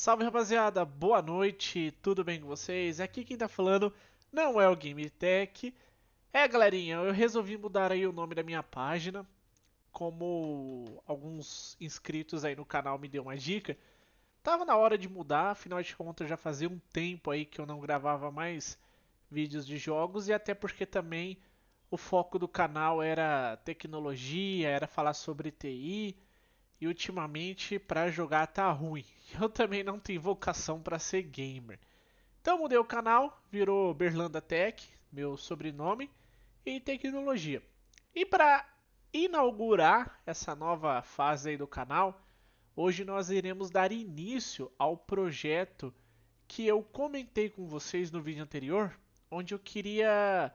Salve rapaziada, boa noite, tudo bem com vocês? Aqui quem tá falando não é o GameTech. Galerinha, eu resolvi mudar aí o nome da minha página. Como alguns inscritos aí no canal me deu uma dica, tava na hora de mudar, afinal de contas já fazia um tempo aí que eu não gravava mais vídeos de jogos e até porque também o foco do canal era tecnologia, era falar sobre TI. E ultimamente pra jogar tá ruim. Eu também não tenho vocação pra ser gamer. Então mudei o canal, virou Berlanda Tech, meu sobrenome, e tecnologia. E para inaugurar essa nova fase aí do canal, hoje nós iremos dar início ao projeto que eu comentei com vocês no vídeo anterior, onde eu queria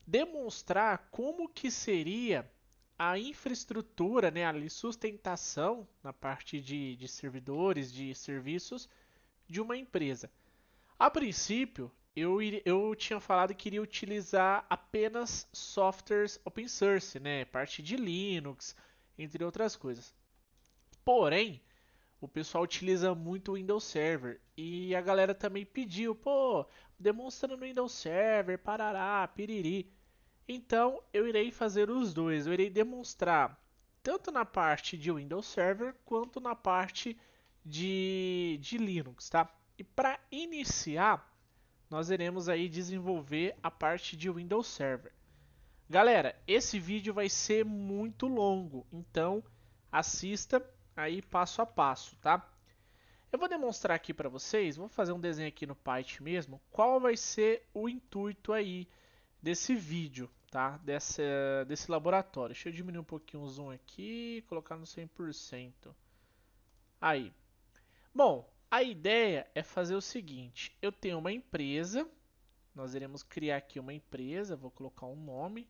demonstrar como que seria a infraestrutura, né, a sustentação na parte de servidores, de serviços de uma empresa. A princípio, eu tinha falado que iria utilizar apenas softwares open source, né, parte de Linux, entre outras coisas. Porém, o pessoal utiliza muito o Windows Server e a galera também pediu, pô, demonstrando no Windows Server, parará, piriri. Então, eu irei fazer os dois. Eu irei demonstrar tanto na parte de Windows Server quanto na parte de Linux, tá? E para iniciar, nós iremos aí desenvolver a parte de Windows Server. Galera, esse vídeo vai ser muito longo, então assista aí passo a passo, tá? Eu vou demonstrar aqui para vocês, vou fazer um desenho aqui no Python mesmo, qual vai ser o intuito aí desse vídeo, tá? Desse laboratório. Deixa eu diminuir um pouquinho o zoom aqui, colocar no 100%. Aí. Bom, a ideia é fazer o seguinte: eu tenho uma empresa, nós iremos criar aqui uma empresa, vou colocar um nome,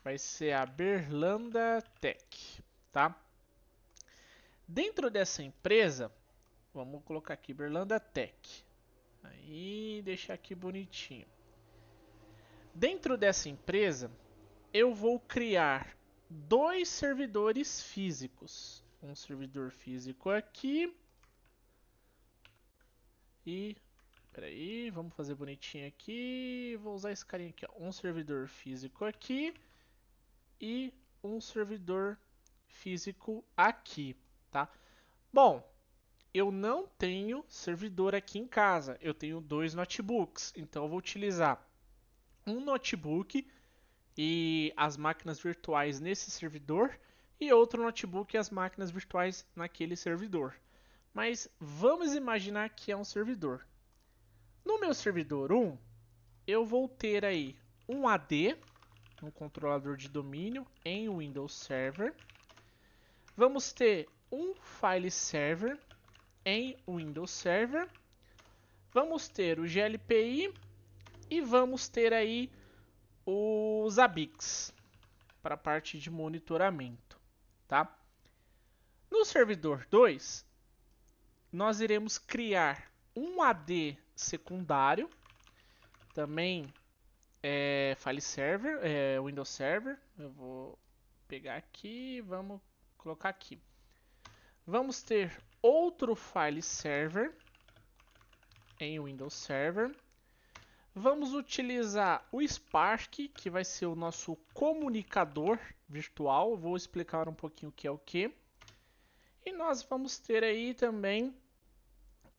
vai ser a Berlanda Tech, tá? Dentro dessa empresa, vamos colocar aqui Berlanda Tech. Aí, deixar aqui bonitinho. Dentro dessa empresa, eu vou criar dois servidores físicos. Um servidor físico aqui. E. Peraí, vamos fazer bonitinho aqui. Vou usar esse carinha aqui, ó. Um servidor físico aqui. E um servidor físico aqui, tá? Bom, eu não tenho servidor aqui em casa. Eu tenho dois notebooks. Então eu vou utilizar um notebook e as máquinas virtuais nesse servidor e outro notebook e as máquinas virtuais naquele servidor. Mas vamos imaginar que é um servidor. No meu servidor 1, eu vou ter aí um AD, um controlador de domínio em Windows Server. Vamos ter um file server em Windows Server. Vamos ter o GLPI e vamos ter aí os Zabbix para a parte de monitoramento, tá? No servidor 2, nós iremos criar um AD secundário, também file server, Windows Server. Eu vou pegar aqui, vamos colocar aqui. Vamos ter outro file server em Windows Server. Vamos utilizar o Spark, que vai ser o nosso comunicador virtual. Vou explicar um pouquinho o que é o que. E nós vamos ter aí também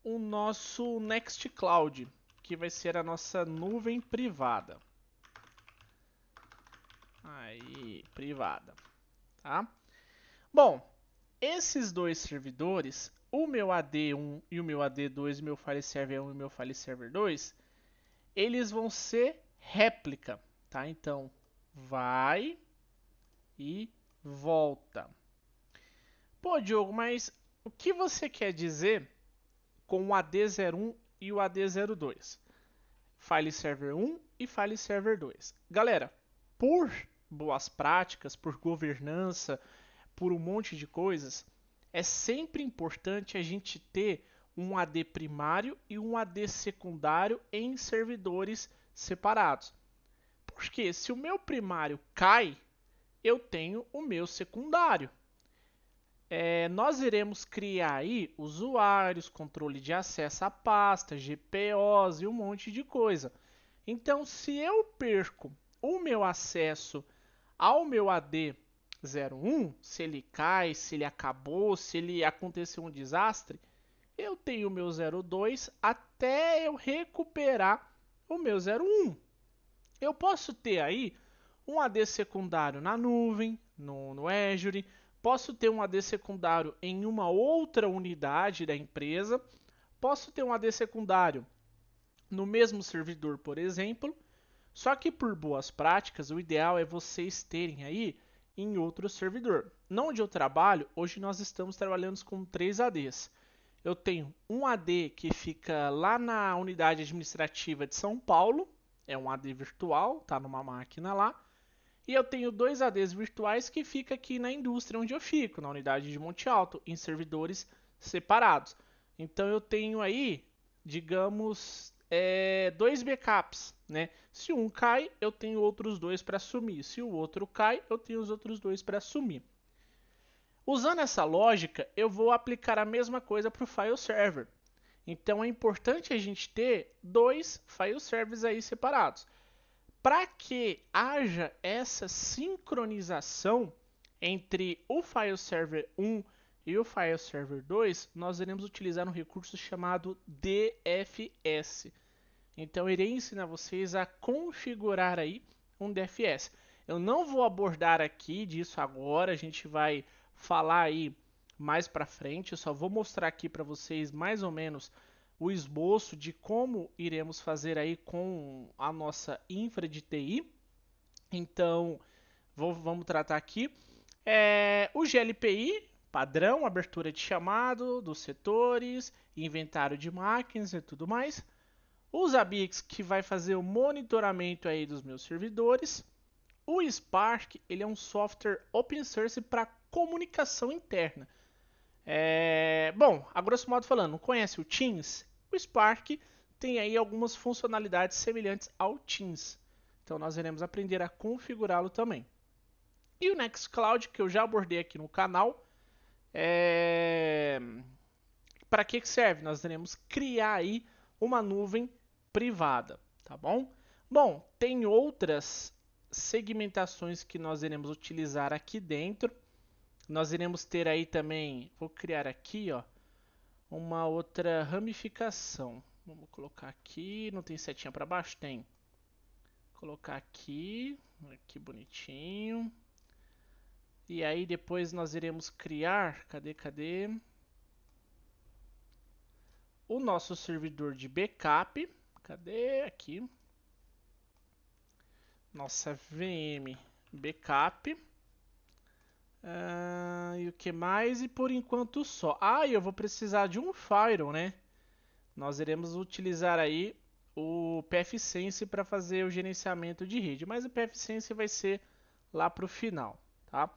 o nosso Nextcloud, que vai ser a nossa nuvem privada. Aí, privada, tá? Bom, esses dois servidores, o meu AD1 e o meu AD2, o meu file server 1 e o meu file server 2, eles vão ser réplica, tá? Então, vai e volta. Pô, Diogo, mas o que você quer dizer com o AD01 e o AD02? File Server 1 e File Server 2. Galera, por boas práticas, por governança, por um monte de coisas, é sempre importante a gente ter um AD primário e um AD secundário em servidores separados. Porque se o meu primário cai, eu tenho o meu secundário. nós iremos criar aí usuários, controle de acesso à pasta, GPOs e um monte de coisa. Então, se eu perco o meu acesso ao meu AD01, se ele cai, se ele acabou, se ele aconteceu um desastre, eu tenho o meu 02 até eu recuperar o meu 01. Eu posso ter aí um AD secundário na nuvem, no Azure, posso ter um AD secundário em uma outra unidade da empresa, posso ter um AD secundário no mesmo servidor, por exemplo. Só que por boas práticas, o ideal é vocês terem aí em outro servidor. Não onde eu trabalho, hoje nós estamos trabalhando com 3 ADs. Eu tenho um AD que fica lá na unidade administrativa de São Paulo, é um AD virtual, tá numa máquina lá. E eu tenho 2 ADs virtuais que fica aqui na indústria onde eu fico, na unidade de Monte Alto, em servidores separados. Então eu tenho aí, digamos, 2 backups, né? Se um cai, eu tenho outros 2 para assumir. Se o outro cai, eu tenho os outros 2 para assumir. Usando essa lógica, eu vou aplicar a mesma coisa para o file server. Então é importante a gente ter 2 file servers aí separados. Para que haja essa sincronização entre o file server 1 e o file server 2, nós iremos utilizar um recurso chamado DFS. Então eu irei ensinar vocês a configurar aí um DFS. Eu não vou abordar aqui disso agora, a gente vai falar aí mais para frente. Eu só vou mostrar aqui para vocês mais ou menos o esboço de como iremos fazer aí com a nossa infra de TI. Então, vamos tratar aqui. O GLPI, padrão, abertura de chamado dos setores, inventário de máquinas e tudo mais. O Zabbix, que vai fazer o monitoramento aí dos meus servidores. O Spark, ele é um software open source para comunicação interna. Bom, a grosso modo falando, não conhece o Teams? O Spark tem aí algumas funcionalidades semelhantes ao Teams. Então nós iremos aprender a configurá-lo também. E o Nextcloud, que eu já abordei aqui no canal, para que serve? Nós iremos criar aí uma nuvem privada, tá bom? Bom, tem outras segmentações que nós iremos utilizar aqui dentro. Nós iremos ter aí também, vou criar aqui, ó, uma outra ramificação. Vamos colocar aqui, não tem setinha para baixo? Tem. Vou colocar aqui bonitinho. E aí depois nós iremos criar, cadê? O nosso servidor de backup. Cadê? Aqui. Nossa VM backup. E o que mais? E por enquanto só. Eu vou precisar de um firewall, né? Nós iremos utilizar aí o pfSense para fazer o gerenciamento de rede, mas o pfSense vai ser lá para o final, tá?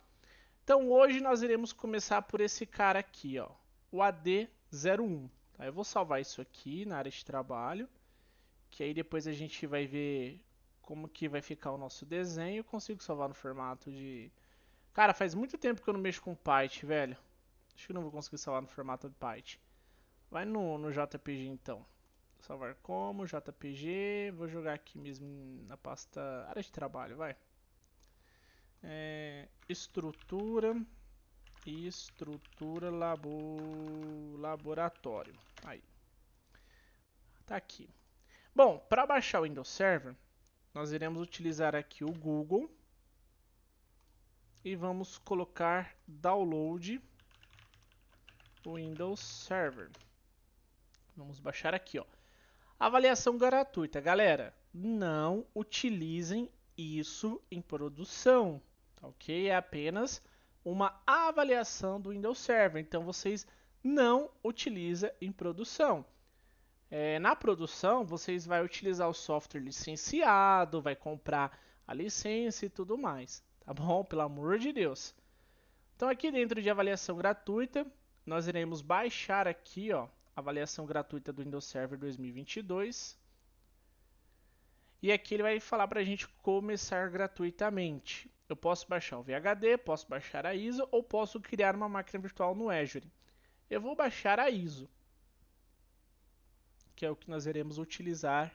Então hoje nós iremos começar por esse cara aqui, ó, o AD01. Tá? Eu vou salvar isso aqui na área de trabalho, que aí depois a gente vai ver como que vai ficar o nosso desenho. Eu consigo salvar no formato de... Cara, faz muito tempo que eu não mexo com Python, velho. Acho que não vou conseguir salvar no formato de Python. Vai no JPG então. Salvar como, JPG. Vou jogar aqui mesmo na pasta área de trabalho, vai. Estrutura laboratório. Aí. Tá aqui. Bom, para baixar o Windows Server, nós iremos utilizar aqui o Google. E vamos colocar download Windows Server. Vamos baixar aqui, ó. Avaliação gratuita. Galera, não utilizem isso em produção, tá ok? É apenas uma avaliação do Windows Server. Então, vocês não utilizam em produção. Na produção, vocês vão utilizar o software licenciado, vai comprar a licença e tudo mais. Tá bom? Pelo amor de Deus. Então, aqui dentro de avaliação gratuita, nós iremos baixar aqui, ó, avaliação gratuita do Windows Server 2022. E aqui ele vai falar para a gente começar gratuitamente. eu posso baixar o VHD, posso baixar a ISO ou posso criar uma máquina virtual no Azure. Eu vou baixar a ISO, que é o que nós iremos utilizar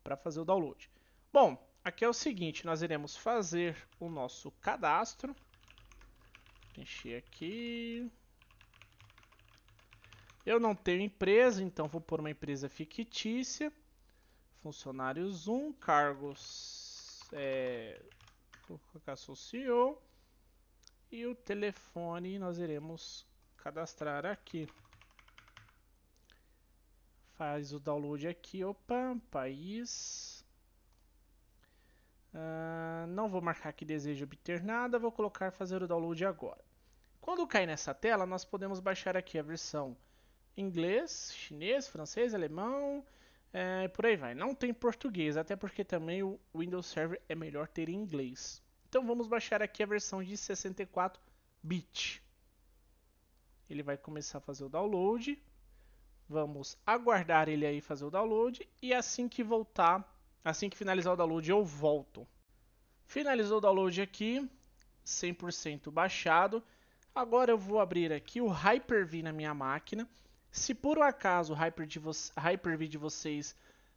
para fazer o download. Bom, aqui é o seguinte, nós iremos fazer o nosso cadastro. Encher aqui. Eu não tenho empresa, então vou pôr uma empresa fictícia. Funcionários 1, cargos, vou colocar CEO. E o telefone nós iremos cadastrar aqui. Faz o download aqui, opa, país. Não vou marcar que desejo obter nada, vou colocar fazer o download agora. Quando cair nessa tela, nós podemos baixar aqui a versão inglês, chinês, francês, alemão, por aí vai. Não tem português, até porque também o Windows Server é melhor ter em inglês. Então vamos baixar aqui a versão de 64 bit. Ele vai começar a fazer o download. Vamos aguardar ele aí fazer o download e assim que finalizar o download eu volto. Finalizou o download aqui, 100% baixado. Agora eu vou abrir aqui o Hyper-V na minha máquina. Se por um acaso o Hyper-V de vocês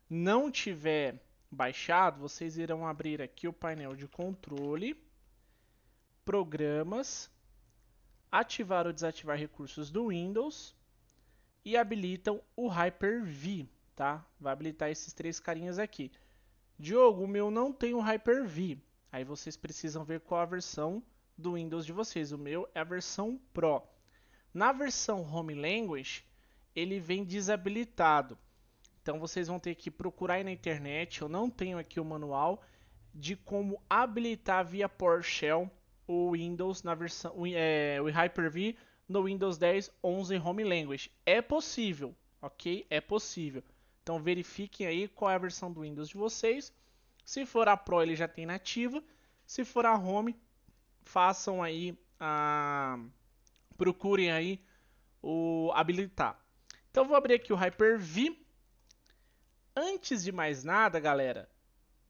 não tiver baixado, vocês irão abrir aqui o painel de controle, programas, ativar ou desativar recursos do Windows e habilitam o Hyper-V, tá? Vai habilitar esses três carinhas aqui. Diogo, o meu não tem o Hyper-V. Aí vocês precisam ver qual a versão do Windows de vocês. O meu é a versão Pro. Na versão Home Language, ele vem desabilitado. Então vocês vão ter que procurar aí na internet. Eu não tenho aqui o manual de como habilitar via PowerShell o Windows na versão o Hyper-V no Windows 10 11 Home Language. É possível, ok? É possível. Então verifiquem aí qual é a versão do Windows de vocês. Se for a Pro, ele já tem nativa. Se for a Home, façam aí procurem aí o habilitar. Então vou abrir aqui o Hyper-V. Antes de mais nada, galera,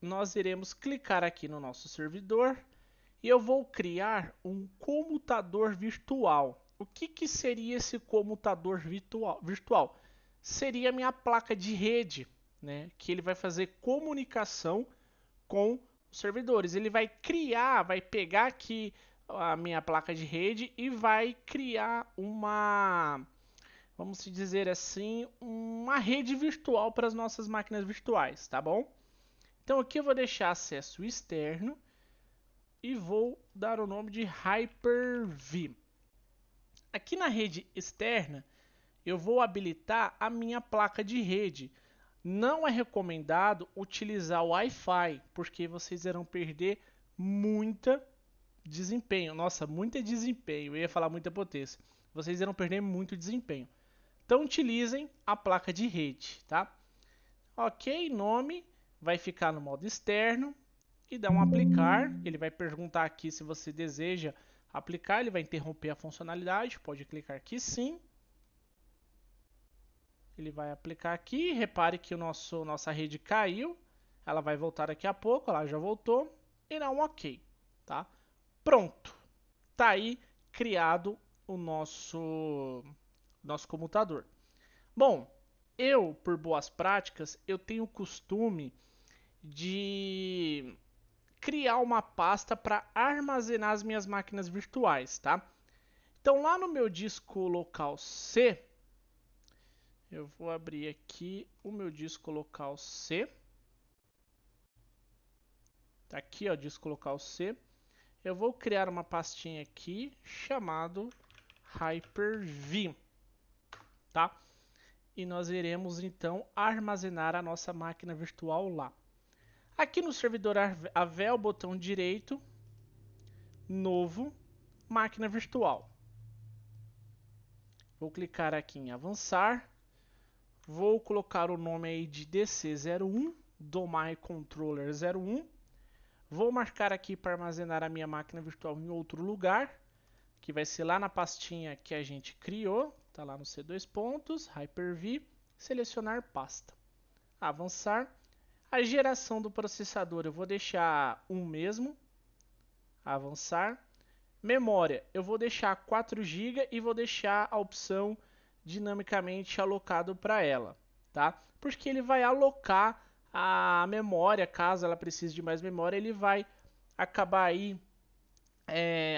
nós iremos clicar aqui no nosso servidor e eu vou criar um comutador virtual. O que seria esse comutador virtual? Seria a minha placa de rede, né? Que ele vai fazer comunicação com os servidores. Ele vai pegar aqui a minha placa de rede e vai criar vamos dizer assim, uma rede virtual para as nossas máquinas virtuais, tá bom? Então aqui eu vou deixar acesso externo e vou dar o nome de Hyper-V. Aqui na rede externa, eu vou habilitar a minha placa de rede. Não é recomendado utilizar o Wi-Fi, porque vocês irão perder muita desempenho. Nossa, muita desempenho. Eu ia falar muita potência. Vocês irão perder muito desempenho. Então utilizem a placa de rede, tá? Ok, nome vai ficar no modo externo e dá um aplicar. Ele vai perguntar aqui se você deseja aplicar, ele vai interromper a funcionalidade, pode clicar aqui sim. Ele vai aplicar aqui, repare que nossa rede caiu, ela vai voltar daqui a pouco, ela já voltou e dá um ok, tá? Pronto, tá aí criado o nosso comutador. Bom, eu, por boas práticas, eu tenho o costume de criar uma pasta para armazenar as minhas máquinas virtuais, tá? Então lá no meu disco local C, eu vou abrir aqui o meu disco local C. Tá aqui, ó, disco local C. Eu vou criar uma pastinha aqui chamado Hyper-V, tá? E nós iremos então armazenar a nossa máquina virtual lá. Aqui no servidor AVE, botão direito, novo, máquina virtual. Vou clicar aqui em avançar. Vou colocar o nome aí de DC01, Domain Controller 01. Vou marcar aqui para armazenar a minha máquina virtual em outro lugar, que vai ser lá na pastinha que a gente criou. Tá lá no C2 pontos, Hyper-V, selecionar pasta. Avançar. A geração do processador eu vou deixar um mesmo. Avançar. Memória, eu vou deixar 4 GB e vou deixar a opção dinamicamente alocado para ela, tá? Porque ele vai alocar a memória, caso ela precise de mais memória, ele vai acabar aí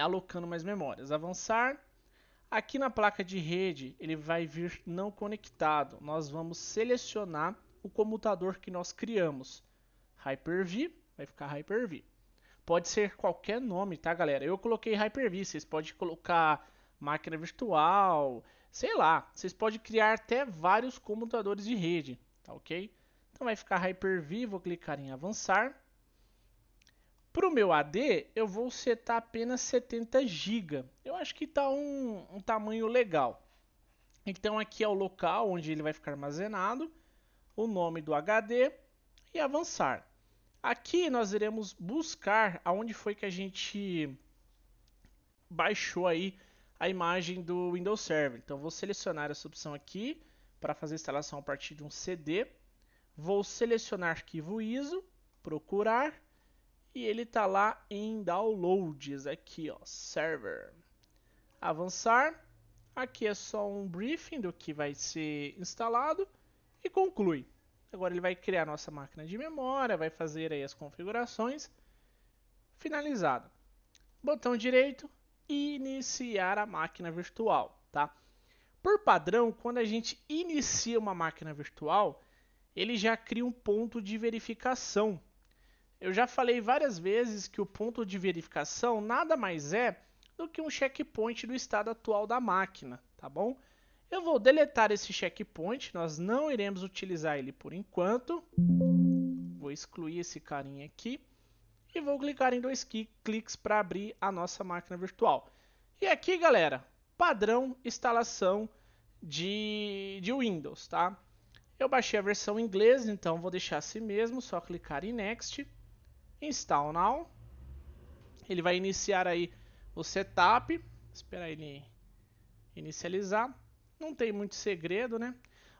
alocando mais memórias. Avançar. Aqui na placa de rede, ele vai vir não conectado. Nós vamos selecionar o comutador que nós criamos. Hyper-V, vai ficar Hyper-V. Pode ser qualquer nome, tá, galera? Eu coloquei Hyper-V, vocês podem colocar máquina virtual, sei lá. Vocês podem criar até vários comutadores de rede, tá ok? Então vai ficar Hyper-V, vou clicar em avançar. Para o meu AD, eu vou setar apenas 70 GB. Eu acho que está um tamanho legal. Então aqui é o local onde ele vai ficar armazenado, o nome do HD e avançar. Aqui nós iremos buscar aonde foi que a gente baixou aí a imagem do Windows Server. Então vou selecionar essa opção aqui para fazer a instalação a partir de um CD. Vou selecionar arquivo ISO, procurar e ele está lá em downloads aqui, ó, server. Avançar. Aqui é só um briefing do que vai ser instalado e conclui. Agora ele vai criar nossa máquina de memória, vai fazer aí as configurações. Finalizado. Botão direito, iniciar a máquina virtual, tá? Por padrão, quando a gente inicia uma máquina virtual, ele já cria um ponto de verificação. Eu já falei várias vezes que o ponto de verificação nada mais é do que um checkpoint do estado atual da máquina, tá bom? Eu vou deletar esse checkpoint, nós não iremos utilizar ele por enquanto. Vou excluir esse carinha aqui e vou clicar em 2 cliques para abrir a nossa máquina virtual. E aqui, galera, padrão instalação de Windows, tá? Eu baixei a versão em inglês, então vou deixar assim mesmo, só clicar em Next. Install Now. Ele vai iniciar aí o setup. Esperar ele inicializar. Não tem muito segredo, né?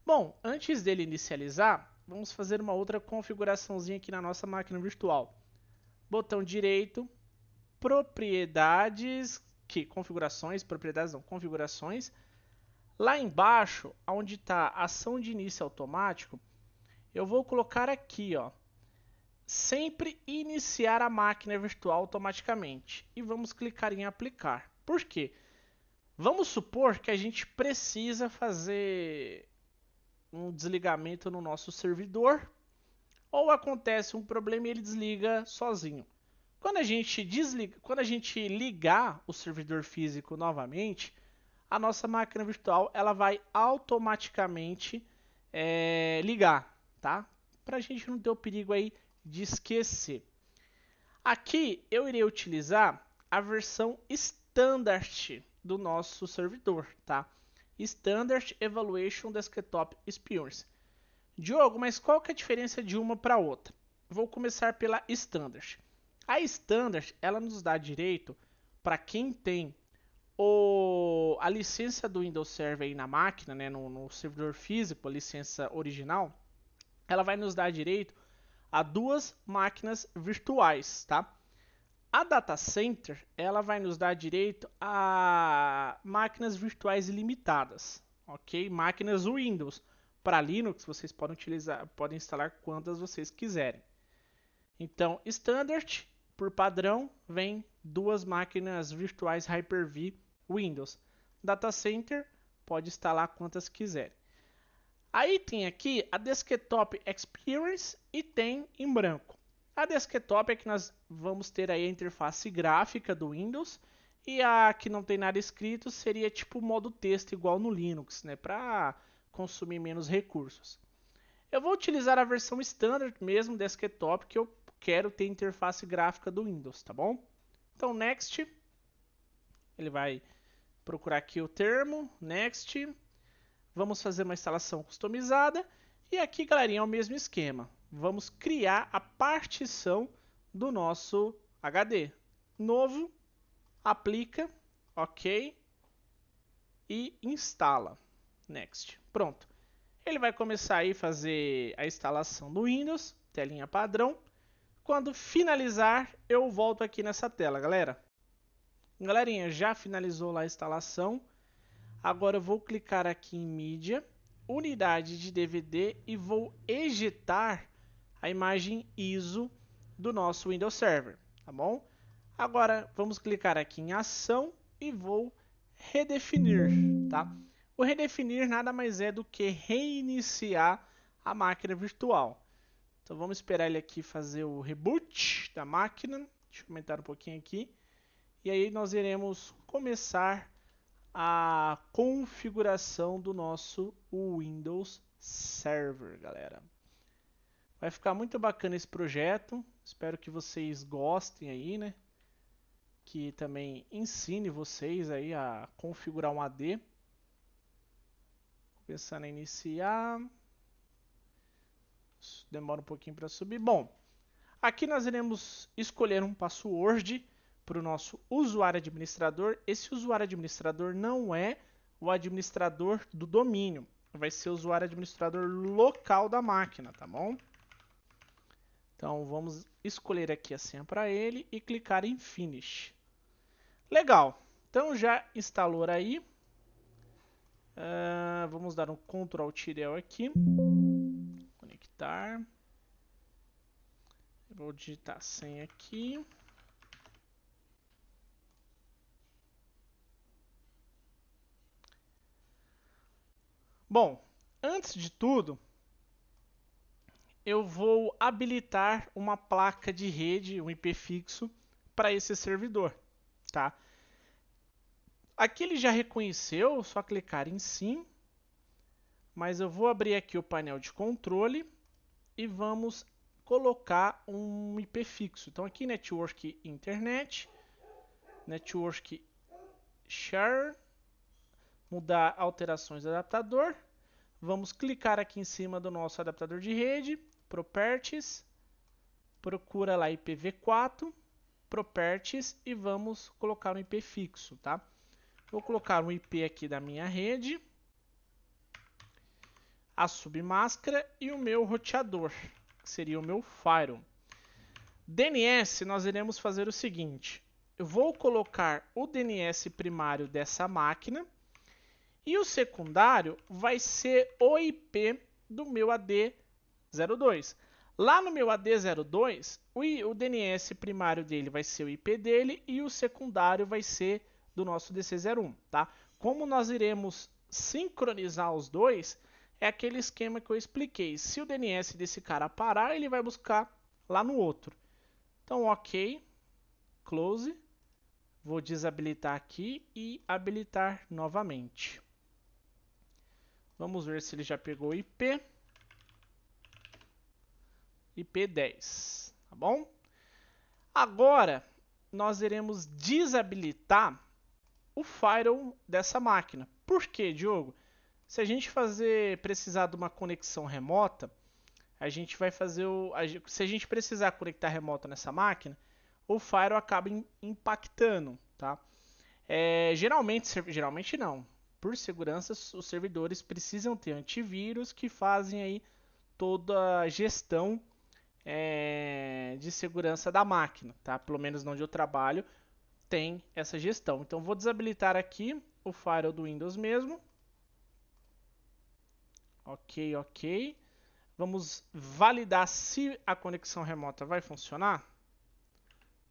Bom, antes dele inicializar, vamos fazer uma outra configuraçãozinha aqui na nossa máquina virtual. Botão direito, propriedades, configurações. Lá embaixo, onde está ação de início automático, eu vou colocar aqui, ó, sempre iniciar a máquina virtual automaticamente. E vamos clicar em aplicar. Por quê? Vamos supor que a gente precisa fazer um desligamento no nosso servidor, ou acontece um problema e ele desliga sozinho. Quando a gente ligar o servidor físico novamente, a nossa máquina virtual ela vai automaticamente ligar, tá? Para a gente não ter o perigo aí de esquecer. Aqui eu irei utilizar a versão Standard do nosso servidor, tá? Standard Evaluation Desktop Experience. Diogo, mas qual que é a diferença de uma para outra? Vou começar pela Standard. A Standard, ela nos dá direito para quem tem a licença do Windows Server aí na máquina, né, no servidor físico, a licença original, ela vai nos dar direito a 2 máquinas virtuais, tá? A Data Center, ela vai nos dar direito a máquinas virtuais ilimitadas, ok? Máquinas Windows. Para Linux, vocês podem instalar quantas vocês quiserem. Então, Standard, por padrão, vem 2 máquinas virtuais Hyper-V Windows. Data Center, pode instalar quantas quiserem. Aí tem aqui a Desktop Experience e tem em branco. A Desktop é que nós vamos ter aí a interface gráfica do Windows e a que não tem nada escrito seria tipo modo texto igual no Linux, né, para consumir menos recursos. Eu vou utilizar a versão Standard mesmo, Desktop, que eu quero ter interface gráfica do Windows, tá bom? Então, Next. Ele vai procurar aqui o termo, Next. Vamos fazer uma instalação customizada. E aqui, galerinha, é o mesmo esquema. Vamos criar a partição do nosso HD. Novo, aplica, ok. E instala. Next. Pronto. Ele vai começar aí a fazer a instalação do Windows, telinha padrão. Quando finalizar, eu volto aqui nessa tela, galera. Galerinha, já finalizou lá a instalação. Agora eu vou clicar aqui em mídia, unidade de DVD e vou ejetar a imagem ISO do nosso Windows Server, tá bom? Agora vamos clicar aqui em ação e vou redefinir, tá? O redefinir nada mais é do que reiniciar a máquina virtual. Então vamos esperar ele aqui fazer o reboot da máquina. Deixa eu aumentar um pouquinho aqui. E aí nós iremos começar a configuração do nosso Windows Server, galera. Vai ficar muito bacana esse projeto. Espero que vocês gostem aí, né? Que também ensine vocês aí a configurar um AD. Começando a iniciar. Demora um pouquinho para subir. Bom, aqui nós iremos escolher um password para o nosso usuário administrador. Esse usuário administrador não é o administrador do domínio, vai ser o usuário administrador local da máquina, tá bom? Então vamos escolher aqui a senha para ele e clicar em Finish. Legal, então já instalou aí. Vamos dar um Ctrl Alt aqui. Conectar. Vou digitar a senha aqui. Bom, antes de tudo, eu vou habilitar uma placa de rede, um IP fixo, para esse servidor, tá? Aqui ele já reconheceu, só clicar em sim, mas eu vou abrir aqui o painel de controle e vamos colocar um IP fixo. Então aqui Network Internet, Network Share, mudar alterações do adaptador. Vamos clicar aqui em cima do nosso adaptador de rede, Properties, procura lá IPv4, Properties e vamos colocar um IP fixo, tá? Vou colocar um IP aqui da minha rede, a submáscara e o meu roteador, que seria o meu firewall. DNS, nós iremos fazer o seguinte, eu vou colocar o DNS primário dessa máquina e o secundário vai ser o IP do meu AD02. Lá no meu AD02, o DNS primário dele vai ser o IP dele e o secundário vai ser do nosso DC01, tá? Como nós iremos sincronizar os dois, é aquele esquema que eu expliquei. Se o DNS desse cara parar, ele vai buscar lá no outro. Então, ok, close. Vou desabilitar aqui e habilitar novamente. Vamos ver se ele já pegou o IP. IP10, tá bom? Agora, nós iremos desabilitar o firewall dessa máquina. Por quê, Diogo? Se a gente precisar de uma conexão remota, a gente vai fazer se a gente precisar conectar remota nessa máquina, o firewall acaba impactando, tá? Geralmente não. Por segurança, os servidores precisam ter antivírus que fazem aí toda a gestão de segurança da máquina, tá? Pelo menos onde eu trabalho tem essa gestão. Então vou desabilitar aqui o firewall do Windows mesmo. Ok. Vamos validar se a conexão remota vai funcionar.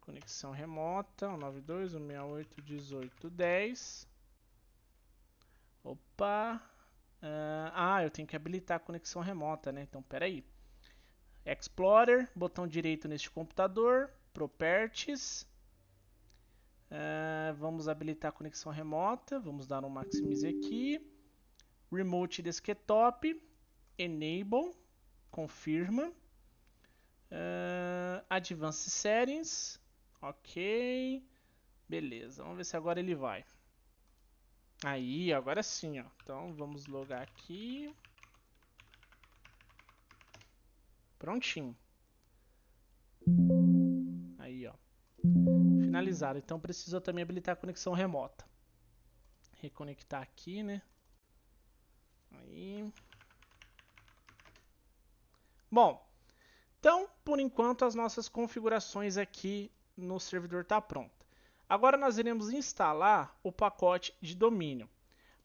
Conexão remota 192.168.18.10. Opa. Eu tenho que habilitar a conexão remota, né? Então, peraí. Explorer, botão direito neste computador, Properties. Vamos habilitar a conexão remota. Vamos dar um maximize aqui. Remote Desktop. Enable. Confirma. Advanced Settings. Ok. Beleza. Vamos ver se agora ele vai. Aí, agora sim, ó. Então vamos logar aqui. Prontinho. Aí, ó. Finalizado. Então precisa também habilitar a conexão remota. Reconectar aqui, né? Aí. Bom, então por enquanto as nossas configurações aqui no servidor está pronta. Agora nós iremos instalar o pacote de domínio.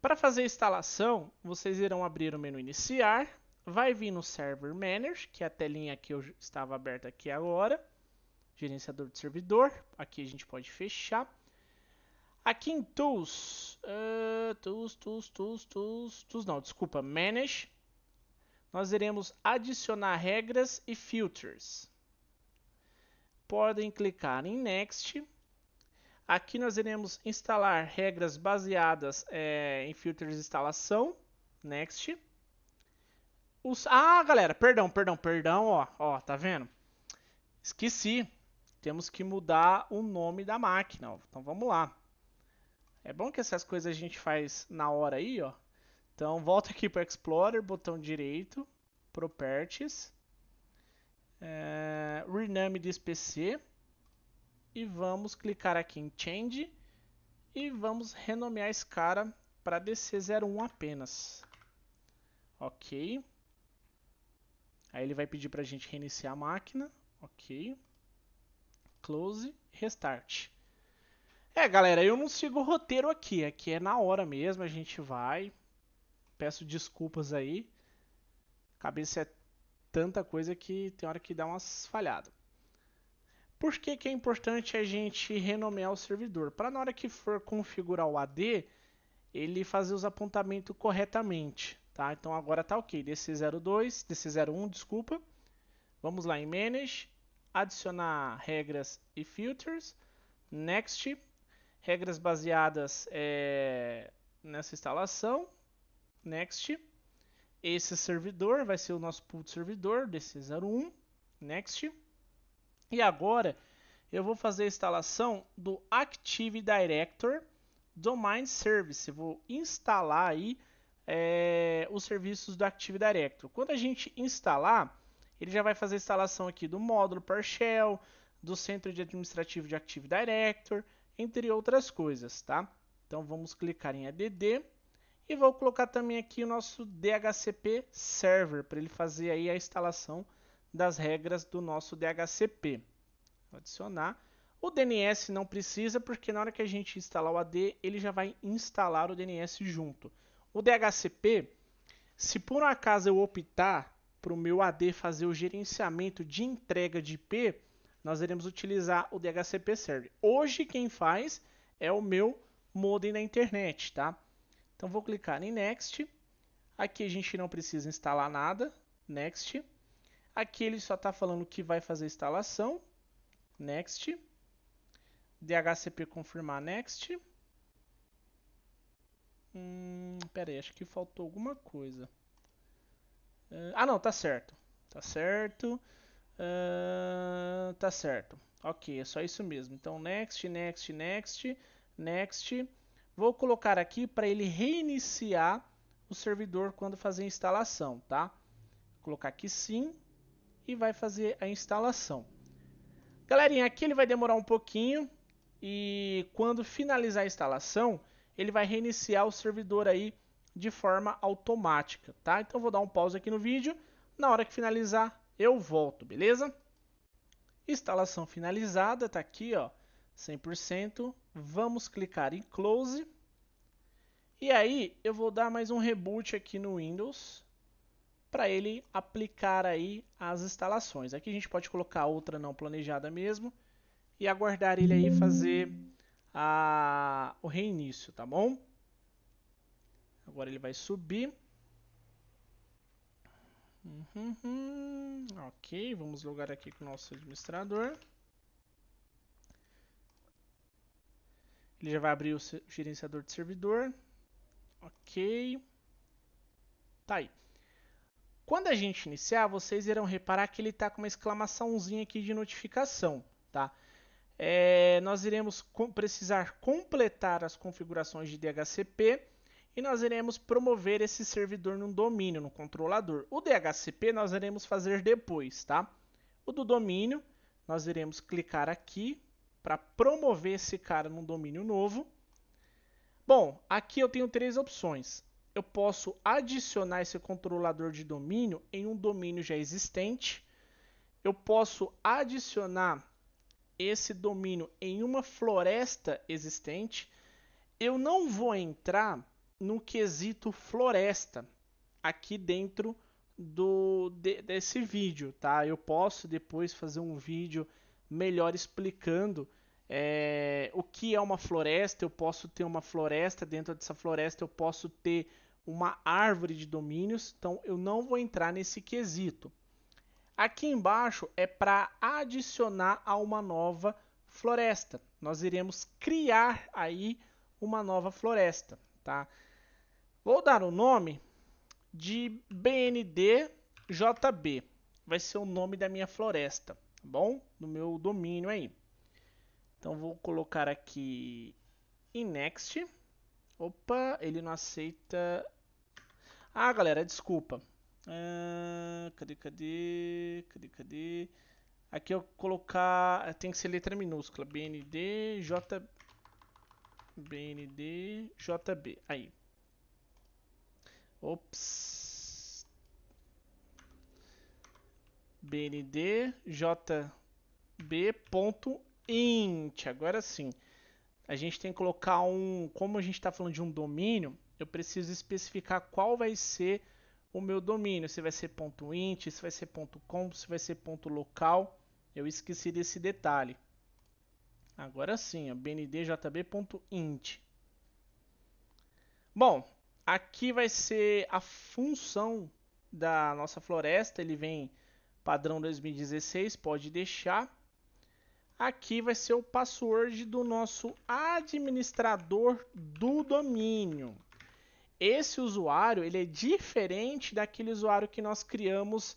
Para fazer a instalação, vocês irão abrir o menu iniciar, vai vir no Server Manager, que é a telinha que eu estava aberta aqui agora, gerenciador de servidor, aqui a gente pode fechar. Aqui em Tools, Manage, nós iremos adicionar regras e filters. Podem clicar em Next. Aqui nós iremos instalar regras baseadas em filters de instalação. Next. Galera, perdão, ó, tá vendo? Esqueci. Temos que mudar o nome da máquina, ó. Então vamos lá. É bom que essas coisas a gente faz na hora aí, ó. Então volta aqui para Explorer, botão direito, Properties, Rename this PC e vamos clicar aqui em Change e vamos renomear esse cara para DC01 apenas. Ok. Aí ele vai pedir para a gente reiniciar a máquina. Ok. Close, Restart. Galera, eu não sigo o roteiro aqui. Aqui é na hora mesmo, a gente vai. Peço desculpas aí. Cabeça é tanta coisa que tem hora que dá umas falhadas. Por que é importante a gente renomear o servidor? Para na hora que for configurar o AD, ele fazer os apontamentos corretamente. Tá? Então agora tá ok. DC01, desculpa. Vamos lá em Manage. Adicionar regras e filters. Next. Regras baseadas nessa instalação. Next. Esse servidor vai ser o nosso pool de servidor, DC01. Next. E agora eu vou fazer a instalação do Active Directory Domain Service. Eu vou instalar aí os serviços do Active Directory. Quando a gente instalar, ele já vai fazer a instalação aqui do módulo PowerShell, do centro de administrativo de Active Directory, entre outras coisas, tá? Então vamos clicar em ADD e vou colocar também aqui o nosso DHCP Server para ele fazer aí a instalação das regras do nosso DHCP. Vou adicionar. O DNS não precisa porque na hora que a gente instalar o AD, ele já vai instalar o DNS junto. O DHCP, se por um acaso eu optar para o meu AD fazer o gerenciamento de entrega de IP, nós iremos utilizar o DHCP Server. Hoje quem faz é o meu modem na internet, tá? Então vou clicar em Next. Aqui a gente não precisa instalar nada. Next. Aqui ele só está falando que vai fazer a instalação. Next. DHCP confirmar Next. Pera aí, acho que faltou alguma coisa. Não, tá certo. Tá certo. Tá certo. Ok, é só isso mesmo. Então, next, next, next, next. Vou colocar aqui para ele reiniciar o servidor quando fazer a instalação, tá? Vou colocar aqui sim e vai fazer a instalação. Galerinha, aqui ele vai demorar um pouquinho e quando finalizar a instalação, ele vai reiniciar o servidor aí de forma automática, tá? Então vou dar um pause aqui no vídeo. Na hora que finalizar, eu volto, beleza? Instalação finalizada, tá aqui, ó, 100%. Vamos clicar em Close. E aí, eu vou dar mais um reboot aqui no Windows para ele aplicar aí as instalações. Aqui a gente pode colocar outra não planejada mesmo e aguardar ele aí fazer o reinício, tá bom? Agora ele vai subir. Ok, vamos logar aqui com o nosso administrador. Ele já vai abrir o gerenciador de servidor. Ok. Tá aí. Quando a gente iniciar, vocês irão reparar que ele está com uma exclamaçãozinha aqui de notificação, tá? Nós iremos precisar completar as configurações de DHCP e nós iremos promover esse servidor num domínio, no controlador. O DHCP nós iremos fazer depois, tá? O do domínio, nós iremos clicar aqui para promover esse cara num domínio novo. Bom, aqui eu tenho três opções. Eu posso adicionar esse controlador de domínio em um domínio já existente. eu posso adicionar esse domínio em uma floresta existente. Eu não vou entrar no quesito floresta aqui dentro desse vídeo, tá? Eu posso depois fazer um vídeo melhor explicando o que é uma floresta. Eu posso ter uma floresta, dentro dessa floresta eu posso ter uma árvore de domínios, então eu não vou entrar nesse quesito. Aqui embaixo é para adicionar a uma nova floresta. Nós iremos criar aí uma nova floresta, tá? Vou dar o nome de BNDJB. Vai ser o nome da minha floresta, tá bom? Do meu domínio aí. Então vou colocar aqui em Next. Opa, ele não aceita. Ah, galera, desculpa. Cadê? Aqui eu colocar. Tem que ser letra minúscula. BNDJB. Aí. Ops. BNDJB.int. Agora sim. A gente tem que colocar um. Como a gente está falando de um domínio, eu preciso especificar qual vai ser o meu domínio. Se vai ser .int, se vai ser .com, se vai ser .local. Eu esqueci desse detalhe. Agora sim, bndjb.int. Bom, aqui vai ser a função da nossa floresta. Ele vem padrão 2016, pode deixar. Aqui vai ser o password do nosso administrador do domínio. Esse usuário ele é diferente daquele usuário que nós criamos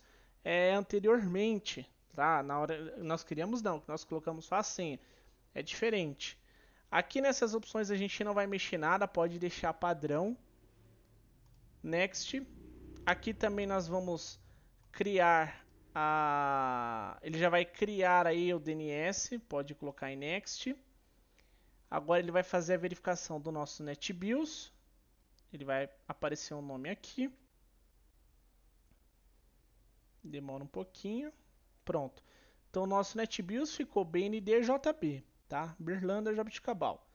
anteriormente. Tá? Na hora nós criamos não, nós colocamos só a senha. É diferente. Aqui nessas opções a gente não vai mexer nada, pode deixar padrão. Next. Aqui também nós vamos criar ele já vai criar aí o DNS, pode colocar em Next. Agora ele vai fazer a verificação do nosso NetBIOS. Ele vai aparecer um nome aqui. Demora um pouquinho. Pronto. Então o nosso NetBIOS ficou BNDJB, tá? Berlândia Jabuticabal.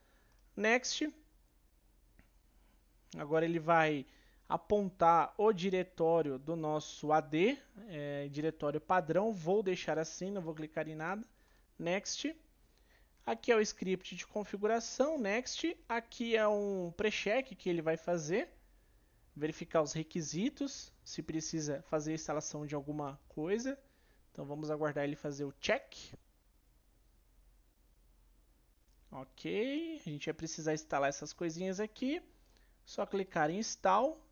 Next. Agora ele vai apontar o diretório do nosso AD, diretório padrão. Vou deixar assim, não vou clicar em nada. Next. Aqui é o script de configuração. Next. Aqui é um pré-check que ele vai fazer. Verificar os requisitos, se precisa fazer a instalação de alguma coisa. Então vamos aguardar ele fazer o check. Ok, a gente vai precisar instalar essas coisinhas aqui. Só clicar em install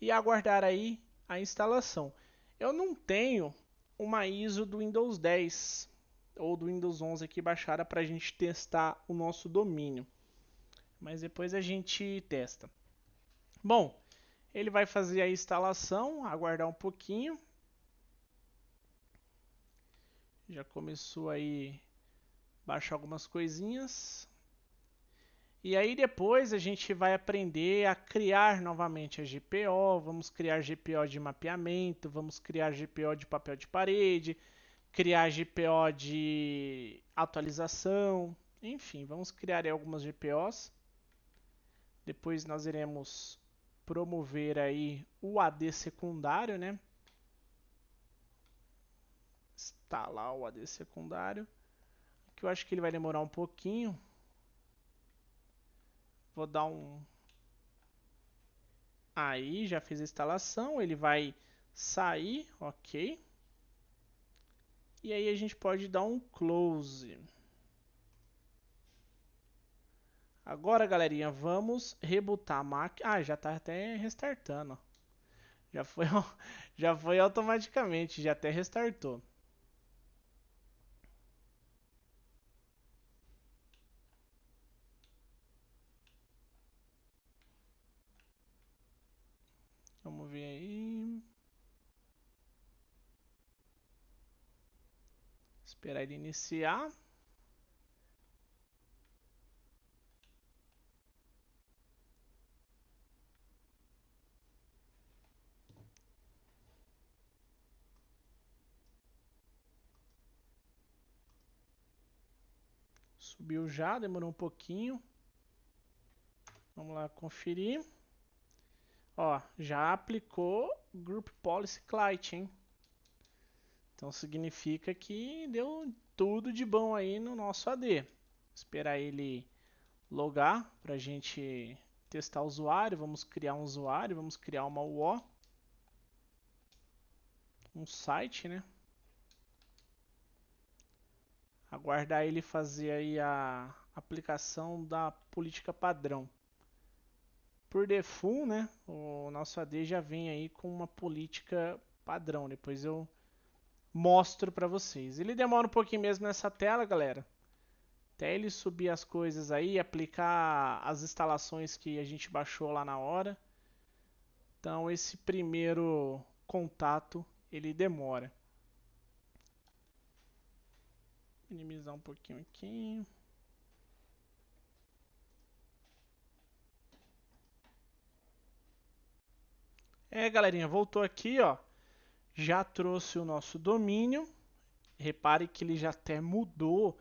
e aguardar aí a instalação. Eu não tenho uma ISO do Windows 10 ou do Windows 11 aqui baixada para a gente testar o nosso domínio. Mas depois a gente testa. Bom, ele vai fazer a instalação, aguardar um pouquinho. Já começou aí baixar algumas coisinhas. E aí depois a gente vai aprender a criar novamente a GPO. Vamos criar GPO de mapeamento, vamos criar GPO de papel de parede, criar GPO de atualização. Enfim, vamos criar aí algumas GPOs. Depois nós iremos promover aí o AD secundário, né? Instalar o AD secundário. Que eu acho que ele vai demorar um pouquinho. Vou dar um. Aí, já fiz a instalação. Ele vai sair, ok. E aí a gente pode dar um close. Agora, galerinha, vamos rebootar a máquina. Ah, já está até restartando. Já foi, já foi automaticamente, já até restartou. Vamos ver aí. Esperar ele iniciar. Subiu já, demorou um pouquinho. Vamos lá conferir. Ó, já aplicou Group Policy Client, hein? Então significa que deu tudo de bom aí no nosso AD. Esperar ele logar para a gente testar o usuário. Vamos criar um usuário, vamos criar uma UO. Um site, né? Aguardar ele fazer aí a aplicação da política padrão. Por default, né, o nosso AD já vem aí com uma política padrão. Depois eu mostro para vocês. Ele demora um pouquinho mesmo nessa tela, galera. Até ele subir as coisas aí, aplicar as instalações que a gente baixou lá na hora. Então esse primeiro contato ele demora. Minimizar um pouquinho aqui. Galerinha, voltou aqui, ó. Já trouxe o nosso domínio. Repare que ele já até mudou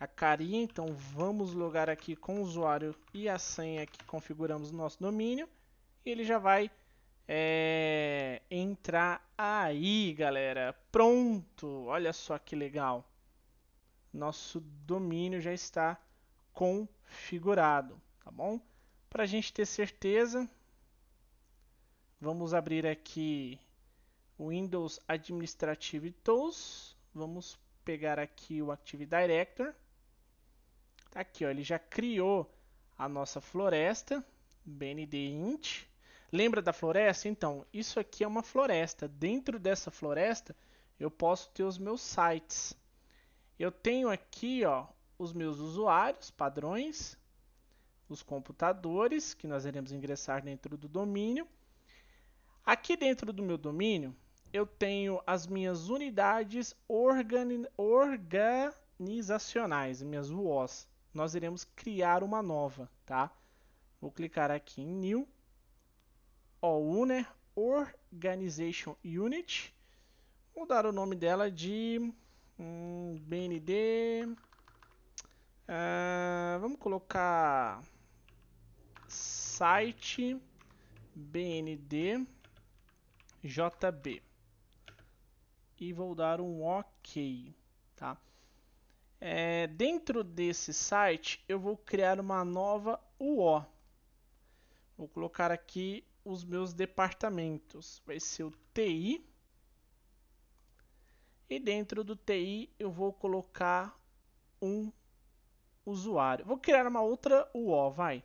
a carinha. Então vamos logar aqui com o usuário e a senha que configuramos no nosso domínio. E ele já vai entrar aí, galera. Pronto! Olha só que legal. Nosso domínio já está configurado, tá bom? Para a gente ter certeza, vamos abrir aqui o Windows Administrative Tools. Vamos pegar aqui o Active Director. Tá aqui, ó, ele já criou a nossa floresta, BND int. Lembra da floresta? Então, isso aqui é uma floresta. Dentro dessa floresta, eu posso ter os meus sites. Eu tenho aqui, ó, os meus usuários, padrões, os computadores, que nós iremos ingressar dentro do domínio. Aqui dentro do meu domínio, eu tenho as minhas unidades organizacionais, minhas UOs. Nós iremos criar uma nova, tá? Vou clicar aqui em New, Owner Organization Unit. Vou dar o nome dela de BND. Vamos colocar site BND JB. E vou dar um OK, tá? Dentro desse site, eu vou criar uma nova UO. Vou colocar aqui os meus departamentos. Vai ser o TI. E dentro do TI, eu vou colocar um usuário. Vou criar uma outra UO, vai.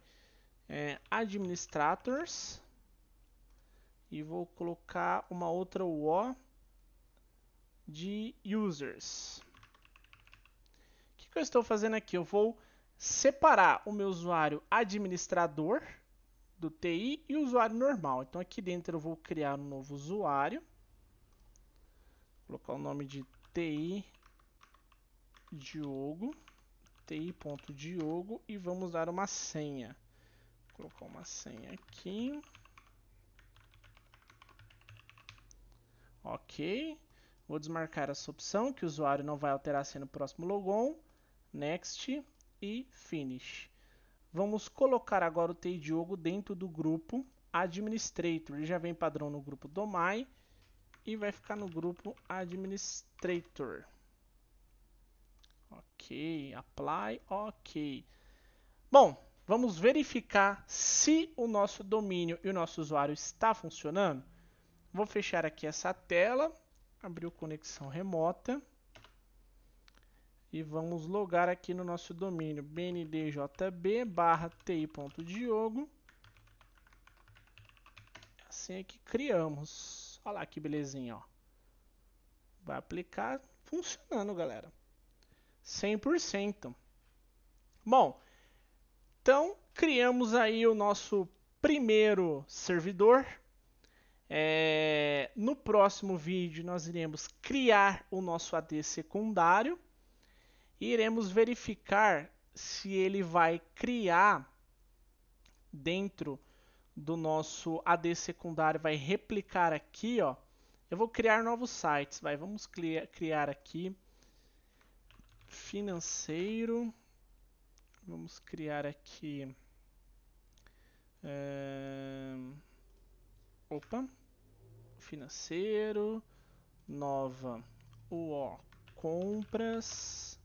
Administrators. E vou colocar uma outra UO de users. O que eu estou fazendo aqui? Eu vou separar o meu usuário administrador do TI e o usuário normal. Então aqui dentro eu vou criar um novo usuário. Vou colocar o nome de TI Diogo. TI.diogo e vamos dar uma senha. Vou colocar uma senha aqui. Ok. Vou desmarcar essa opção, que o usuário não vai alterar sendo o próximo logon. Next e Finish. Vamos colocar agora o TI Diogo dentro do grupo Administrator. Ele já vem padrão no grupo Domain e vai ficar no grupo Administrator. Ok, Apply, ok. Bom, vamos verificar se o nosso domínio e o nosso usuário está funcionando. Vou fechar aqui essa tela, abrir o conexão remota e vamos logar aqui no nosso domínio bndjb/ti.diogo. Assim é que criamos. Olha lá que belezinha, ó. Vai aplicar, funcionando, galera. 100%. Bom, então criamos aí o nosso primeiro servidor. No próximo vídeo nós iremos criar o nosso AD secundário e iremos verificar se ele vai criar dentro do nosso AD secundário, vai replicar aqui, ó. Eu vou criar novos sites, vamos criar aqui financeiro Vamos criar aqui. Opa, financeiro, nova UO compras,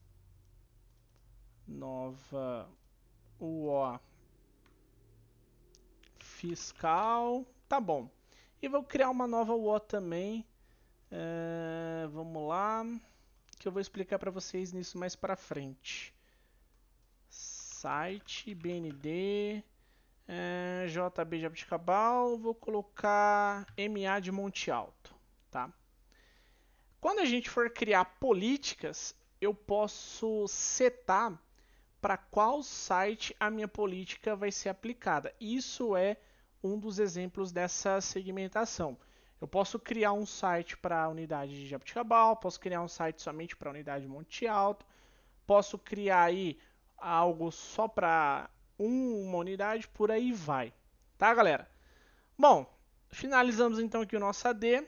nova UO fiscal, tá bom. E vou criar uma nova UO também. Vamos lá, que eu vou explicar para vocês nisso mais para frente. Site BND. JB Jabuticabal, vou colocar MA de Monte Alto, tá? Quando a gente for criar políticas, eu posso setar para qual site a minha política vai ser aplicada. Isso é um dos exemplos dessa segmentação. Eu posso criar um site para a unidade de Jabuticabal, posso criar um site somente para a unidade de Monte Alto, posso criar aí algo só para uma unidade, por aí vai. Tá, galera? Bom, finalizamos então aqui o nosso AD.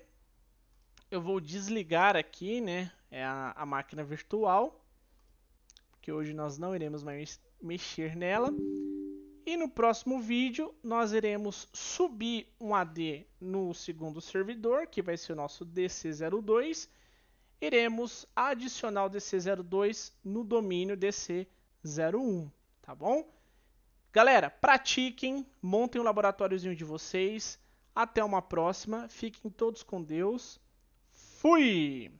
Eu vou desligar aqui, né, a máquina virtual, que hoje nós não iremos mais mexer nela. E no próximo vídeo nós iremos subir um AD no segundo servidor, que vai ser o nosso DC02. Iremos adicionar o DC02 no domínio DC01, tá bom? Galera, pratiquem, montem um laboratóriozinho de vocês. Até uma próxima. Fiquem todos com Deus. Fui!